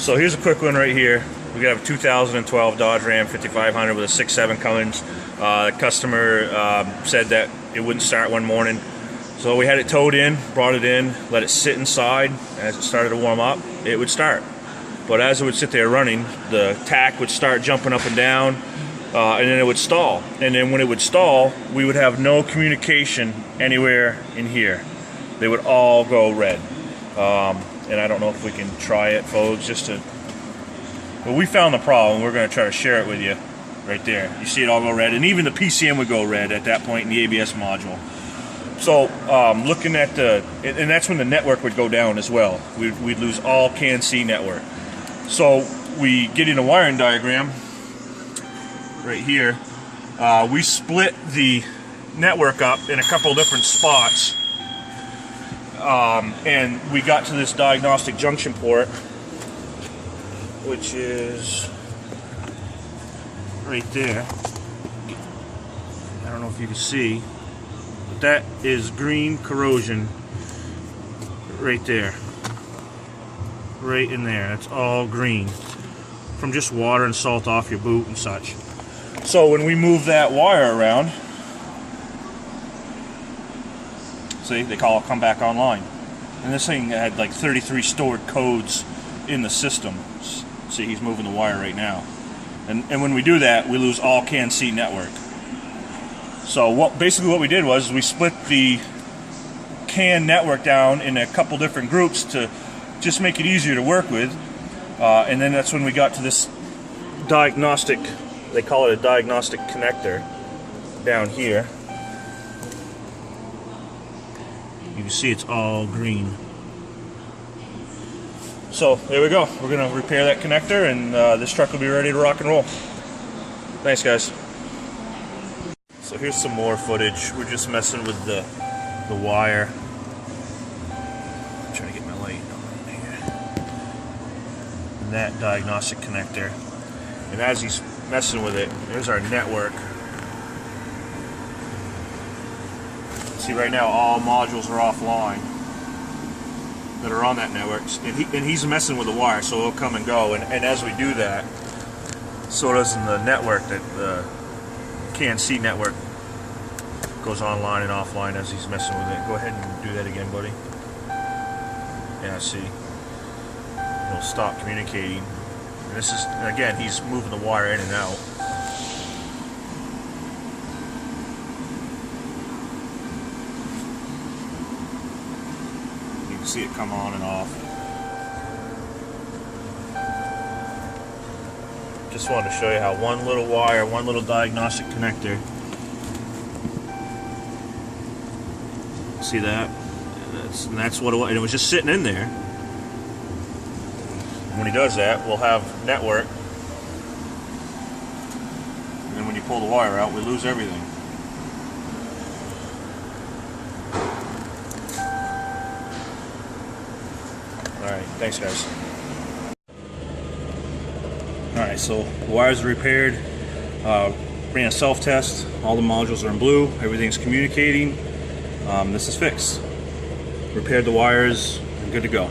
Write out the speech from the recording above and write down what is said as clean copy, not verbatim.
So here's a quick one right here. We got a 2012 Dodge Ram 5500 with a 6.7 Cummins. The customer said that it wouldn't start one morning. So we had it towed in, brought it in, let it sit inside. As it started to warm up, it would start. But as it would sit there running, the tach would start jumping up and down, and then it would stall. And then when it would stall, we would have no communication anywhere in here. They would all go red. And I don't know if we can try it, folks, just to... But we found the problem. We're going to try to share it with you right there. You see it all go red, and even the PCM would go red at that point in the ABS module. So looking at the, and that's when the network would go down as well. We'd lose all CAN-C network. So we get in a wiring diagram right here. We split the network up in a couple different spots, and we got to this diagnostic junction port, which is right there. I don't know if you can see. That is green corrosion right there, right in there. That's all green from just water and salt off your boot and such. So when we move that wire around, see, they call it come back online. And this thing had like 33 stored codes in the system. See, he's moving the wire right now. And when we do that, we lose all CAN-C network. So basically what we did was we split the CAN network down in a couple different groups to just make it easier to work with. And then that's when we got to this diagnostic, they call it a diagnostic connector down here. You can see it's all green. So there we go. We're going to repair that connector, and this truck will be ready to rock and roll. Thanks, guys. So here's some more footage. We're just messing with the wire. I'm trying to get my light on here. And that diagnostic connector. And as he's messing with it, there's our network. See, right now all modules are offline that are on that network, and he's messing with the wire, so it'll come and go. And as we do that, so does the network, that the CAN-C network goes online and offline as he's messing with it. Go ahead and do that again, buddy. Yeah, see, it'll stop communicating. And this is, again, he's moving the wire in and out. You can see it come on and off. Just wanted to show you how one little wire, one little diagnostic connector. See that? And that's what it was. And it was just sitting in there. When he does that, we'll have network. And then when you pull the wire out, we lose everything. Alright, thanks, guys. Alright, so the wires are repaired. Ran a self-test. All the modules are in blue. Everything's communicating. This is fixed. Repaired the wires. I'm good to go.